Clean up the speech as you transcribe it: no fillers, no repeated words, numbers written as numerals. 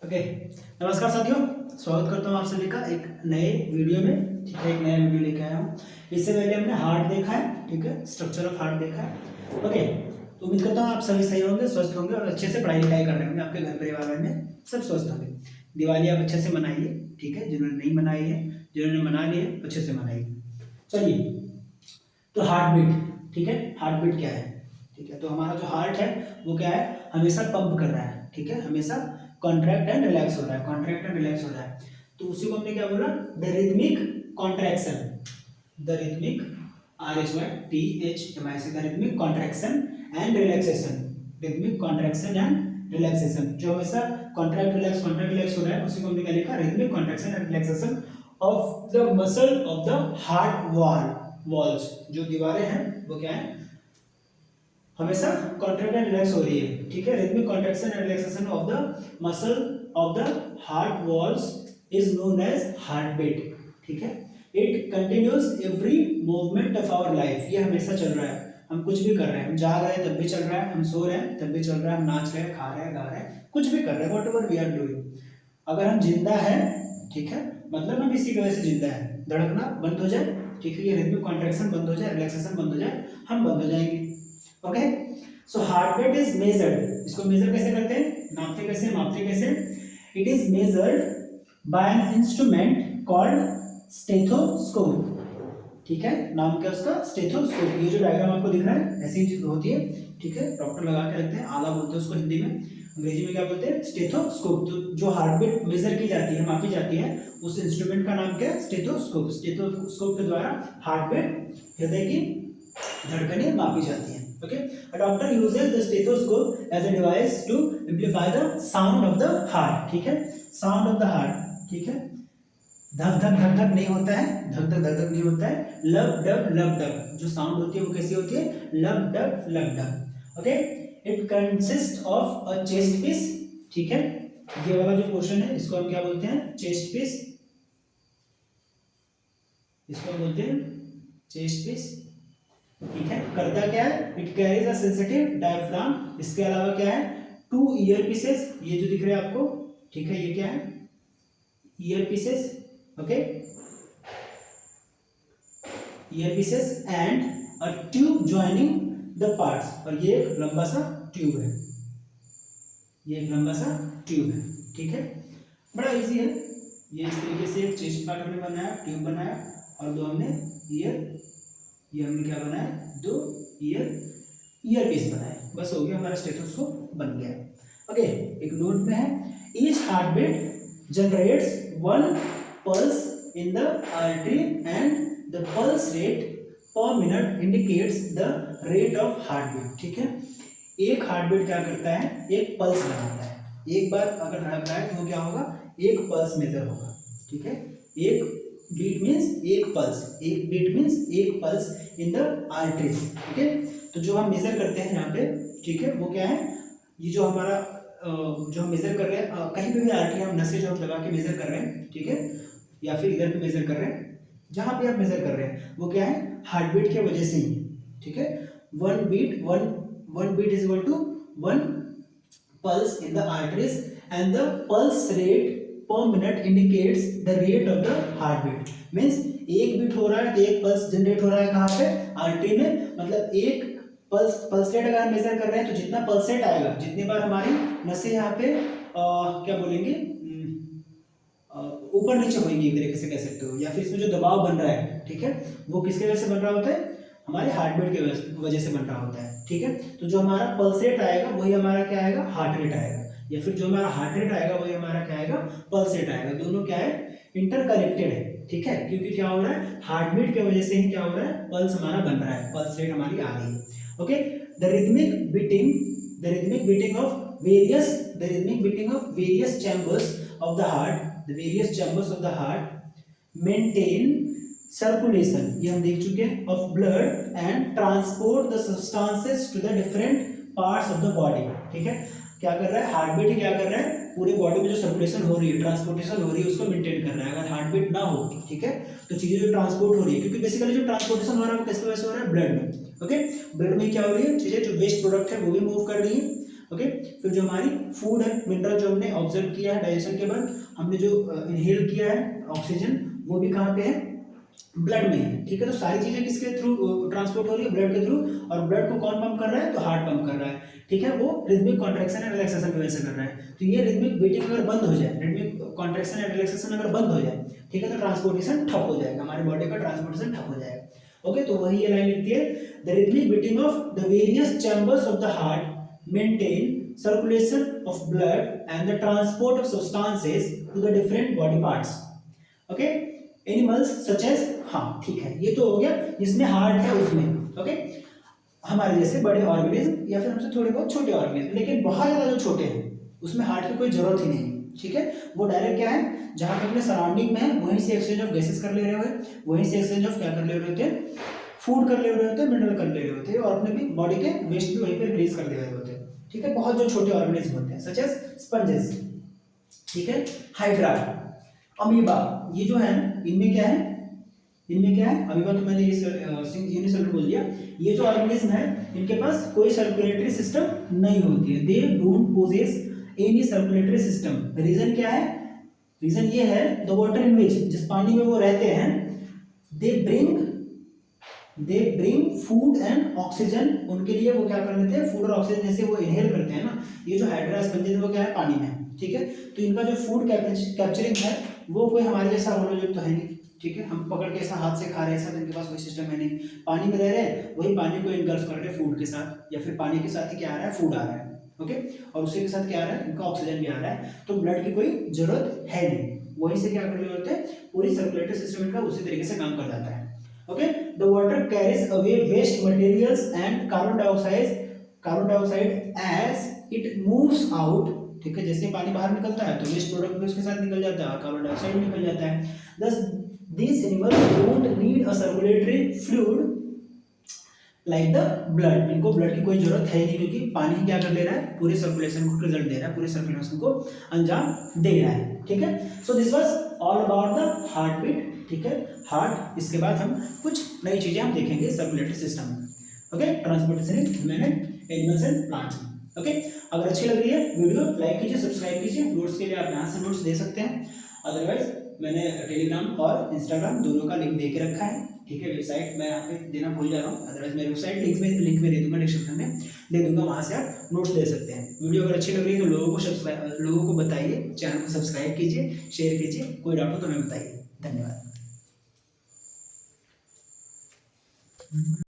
Okay. नमस्कार साथियों, स्वागत करता हूँ आप सभी का एक नए वीडियो में। ठीक है, एक नया वीडियो लेके आया हूँ। इससे पहले हमने हार्ट देखा है, ठीक है, स्ट्रक्चर ऑफ हार्ट देखा है। ओके, तो उम्मीद करता हूँ आप सभी सही होंगे, स्वस्थ होंगे और अच्छे से पढ़ाई लिखाई कर रहे होंगे। आपके घर परिवार में सब स्वस्थ होंगे। दिवाली आप अच्छे से मनाइए, ठीक है। जिन्होंने नहीं मनाई है, जिन्होंने मना ली है, अच्छे से मनाइए। चलिए, तो हार्ट बीट, ठीक है। हार्ट बीट क्या है? ठीक है, तो हमारा जो हार्ट है वो क्या है, हमेशा पंप कर रहा है, ठीक है, हमेशा कॉन्ट्रैक्ट एंड रिलैक्स हो रहा है, कॉन्ट्रैक्ट एंड रिलैक्स हो रहा है। तो उसी को हमने क्या बोला, the rhythmic contraction, the rhythmic RHYTHMIC, the rhythmic contraction and relaxation, rhythmic contraction and relaxation, जो हमेशा कॉन्ट्रैक्ट रिलैक्स हो रहा है, उसी को हमने क्या लिखा, rhythmic contraction and relaxation of the muscle of the heart walls. जो दीवारें हैं वो क्या है, हमेशा कॉन्ट्रैक्ट एंड रिलैक्स हो रही है, ठीक है। Rhythmic contraction and relaxation of the muscle of the heart walls is known as heart beat, ठीक है। It continues every movement of our life, ये हमेशा चल रहा है। हम कुछ भी कर रहे हैं, हम जाग रहे हैं तब भी चल रहा है, हम सो रहे हैं तब भी चल रहा है, हम नाच रहे हैं, खा रहे हैं, गा रहे हैं, कुछ भी कर रहे हैं, whatever we are doing. अगर हम जिंदा हैं, ठीक है, मतलब हम इसी की वजह से जिंदा है। धड़कना बंद हो जाए, ठीक है, ये रिथमिक कॉन्ट्रैक्शन बंद हो जाए, रिलैक्सेशन बंद हो जाए, हम बंद हो जाएंगे। Okay, so heart beat is measured, इसको मेजर कैसे करते हैं, नापते कैसे, मापते कैसे? It is measured by an instrument called stethoscope, ठीक है। नाम क्या उसका, स्टेथोस्कोप। ये जो डायग्राम आपको दिख रहा है ऐसी चीज होती है, ठीक है, डॉक्टर लगा के रखते हैं, आला बोलते हैं उसको हिंदी में, अंग्रेजी में क्या बोलते हैं, स्टेथोस्कोप। तो जो हार्ट बीट मेजर की जाती है, मापी जाती है, उस इंस्ट्रूमेंट का नाम क्या है, स्टेथोस्कोप। स्टेथोस्कोप के द्वारा हार्ट बीट, हृदय की धड़कनें मापी जाती हैं। Okay, a doctor uses the stethoscope as a device to amplify the sound of the heart, ठीक है, sound of the heart, ठीक है। धक धक नहीं होता है, धक धक नहीं होता है, लब डब जो साउंड होती है वो कैसी होती है, lub dub. Okay, it consist of a chest piece, ठीक है। ये वाला जो पोर्शन है इसको हम क्या बोलते हैं, चेस्ट पीस, इसको बोलते हैं चेस्ट पीस, ठीक है। करता क्या है, it carries a sensitive diaphragm. इसके अलावा क्या है, टू ईयर पीसेस, ये जो दिख रहे हैं आपको, ठीक है, ये क्या है, year pieces, okay, year pieces and a tube joining the parts. और ये एक लंबा सा ट्यूब है, ये एक लंबा सा ट्यूब है, ठीक है। बड़ा इजी है ये। इस तरीके से एक चेस्ट पार्ट हमने बनाया, ट्यूब बनाया, और दो हमने ईयर, ये हमने क्या बनाया, दो ईयर पीस बनाए, बस हो गया, हमारा स्टेथोस्कोप बन गया। ओके, एक नोट में है, each heart beat generates one pulse in the artery and the pulse rate per minute indicates the rate of heart beat, ठीक है। एक हार्ट बीट क्या करता है, एक पल्स बनाता है। एक बार अगर धड़क रहा है तो क्या होगा, एक पल्स मेजर होगा, ठीक है। एक बीट मीन्स एक पल्स, एक बीट मीन्स एक pulse in the arteries, okay. तो जो हम मेजर करते हैं यहाँ पे, ठीक है, वो क्या है, ये जो हमारा जो हम मेजर कर रहे हैं, कहीं पे भी आर्टरी, हम नसें जो हम लगा के मेजर कर रहे हैं, ठीक है, या फिर इधर पे मेजर कर रहे हैं, जहाँ पे आप मेजर कर रहे हैं वो क्या है, हार्ट बीट की वजह से ही, ठीक है। One beat is equal to one pulse in the arteries and the pulse rate per minute indicates the rate of the heartbeat, means एक बीट हो रहा है तो एक पल्स जनरेट हो रहा है, कहाँ पे, आर्टरी में। मतलब एक पल्स रेट अगर हम मेजर कर रहे हैं तो जितना पल्स रेट आएगा, जितनी बार हमारी नसें यहाँ पे क्या बोलेंगे, ऊपर नीचे होंगी, एक तरीके से कह सकते हो, या फिर इसमें जो दबाव बन रहा है, ठीक है, वो किसके वजह से बन रहा होता है, हमारे हार्ट बीट की वजह से बन रहा होता है, ठीक है। तो जो हमारा पल्स रेट आएगा वही हमारा क्या आएगा, हार्ट रेट आएगा, या फिर जो हमारा हार्ट रेट आएगा वही हमारा क्या आएगा, पल्स रेट आएगा। दोनों क्या है, इंटरकनेक्टेड है, ठीक है, क्योंकि क्या हो रहा है, हार्ट बीट की वजह से ही क्या हो रहा है, पल्स हमारा बन रहा है, पल्स रेट हमारी आ रही है। Okay, the rhythmic beating of various chambers of the heart, the various chambers of the heart maintain circulation, ये हम देख चुके हैं, of blood and transport the substances to the different parts of the body, ठीक है। क्या कर रहा है, हार्ट बीट ही क्या कर रहा है, पूरे बॉडी में जो सर्कुलेशन हो रही है, ट्रांसपोर्टेशन हो रही है, उसको मेंटेन कर रहा है। अगर हार्ट बीट ना हो, ठीक है, तो चीजें जो ट्रांसपोर्ट हो रही है, क्योंकि बेसिकली जो ट्रांसपोर्टेशन हो रहा है वो किसकी वजह से हो रहा है, ब्लड में। ओके, ब्लड में क्या हो रही है, चीजें जो वेस्ट प्रोडक्ट है वो भी मूव कर रही है, ओके, फिर जो हमारी फूड है, मिनरल जो हमने ऑब्जर्व किया है डाइजेशन के बाद, हमने जो इनहेल किया है ऑक्सीजन, वो भी कहाँ पे है, ब्लड में है। ठीक है, तो सारी चीजें किसके थ्रू ट्रांसपोर्ट हो रही है, ब्लड के थ्रू, और ब्लड को कौन पंप कर रहा है, तो हार्ट पंप कर रहा है। ठीक है, वो रिदमिक कॉन्ट्रैक्शन एंड रिलैक्सेशन की वजह से कर रहा है। तो ये रिदमिक बीटिंग अगर बंद हो जाए, रिदमिक कॉन्ट्रैक्शन एंड रिलैक्सेशन अगर बंद हो जाए, ठीक है, तो ट्रांसपोर्टेशन ठप हो जाएगा, हमारे बॉडी का ट्रांसपोर्टेशन ठप हो जाएगा। ओके, तो वही ये लाइन लिखती है, the rhythmic beating of the various chambers of the heart maintain circulation of blood and the transport of substances to the different body parts. Okay, animals such as, हाँ ठीक है, ये तो हो गया जिसमें हार्ट है उसमें। ओके, हमारे जैसे बड़े ऑर्गेनिज्म या फिर हमसे थोड़े बहुत छोटे ऑर्गेनिज्म, लेकिन बहुत ज्यादा जो छोटे हैं उसमें हार्ट की कोई जरूरत ही नहीं। ठीक है, वो डायरेक्ट क्या है, जहां पे अपने सराउंडिंग में है वहीं से एक्सचेंज ऑफ गैसेस कर ले रहे हुए, वहीं से एक्सचेंज ऑफ क्या कर ले रहे होते हैं, फूड कर ले रहे होते हैं, मिनरल कर ले रहे होते हैं, और अपने भी बॉडी के वेस्ट भी वहीं पे रिलीज कर ले रहे होते हैं। ठीक है, बहुत जो छोटे ऑर्गेनिज्म होते हैं सच एज स्पंजेस, ठीक है, हाइड्रा, अमीबा, ये जो है इनमें क्या है, इनमें क्या है, अमीबा तो मैंने ये यूनिसेलुलर बोल दिया। ये जो ऑर्गेनिज्म है इनके पास कोई सर्कुलेटरी सिस्टम नहीं होती है, they don't possess any circulatory system. Reason क्या है, रीजन ये है, द वाटर इन विच, जिस पानी में वो रहते हैं, they bring food and oxygen, उनके लिए वो क्या कर लेते हैं, फूड और ऑक्सीजन जैसे वो इनहेल करते हैं ना। ये जो हाइड्रा स्पंजेस वो क्या है, पानी में है। ठीक है, तो इनका जो फूड कैप्चरिंग है वो कोई हमारे जैसा मोनोलिथ तो है नहीं। ठीक है, हम पकड़ के ऐसा हाथ से खा रहे हैं, ऐसा इनके पास कोई सिस्टम है नहीं। पानी में रह रहे हैं, वही पानी को इनगल्फ कर रहे हैं फूड के साथ, या फिर पानी के साथ ही क्या आ रहा है, फूड आ रहा है। ओके, और उसी के साथ क्या आ रहा है, इनका ऑक्सीजन भी आ रहा है, तो ब्लड की कोई जरूरत है नहीं, वहीं से क्या कर रहे होते हैं, पूरी सर्कुलेटरी सिस्टम इनका उसी तरीके से काम कर जाता है। Okay, the water carries away waste materials and carbon dioxide as it moves out। ठीक है, जैसे पानी बाहर निकलता है तो वेस्ट प्रोडक्ट भी उसके साथ निकल जाता है, कार्बन डाइऑक्साइड निकल जाता है। Thus these animals don't need a circulatory fluid like the blood। इनको ब्लड की कोई जरूरत है नहीं, क्योंकि पानी ही क्या कर ले रहा है, पूरे सर्कुलेशन को रिजल्ट दे रहा है, पूरे सर्कुलेशन को अंजाम दे रहा है। ठीक है, so this was all about the heart beat. ठीक है, हार्ट, इसके बाद हम कुछ नई चीजें हम देखेंगे सर्कुलेटरी सिस्टम में। Okay, transportation in human animals and plants. Okay, अगर अच्छी लग रही है वीडियो लाइक कीजिए, सब्सक्राइब कीजिए। नोट्स के लिए आप यहाँ से नोट्स दे सकते हैं, अदरवाइज मैंने टेलीग्राम और इंस्टाग्राम दोनों का लिंक दे के रखा है। ठीक है, वेबसाइट मैं यहाँ पे देना भूल जा रहा हूँ, अदरवाइज मैं वेबसाइट लिंक में दे दूंगा, डिस्क्रिप्शन में दे दूंगा, वहाँ से आप नोट्स दे सकते हैं। वीडियो अगर अच्छी लग रही है तो लोगों को बताइए, चैनल को सब्सक्राइब कीजिए, शेयर कीजिए, कोई डाउट हो तो हमें बताइए। धन्यवाद।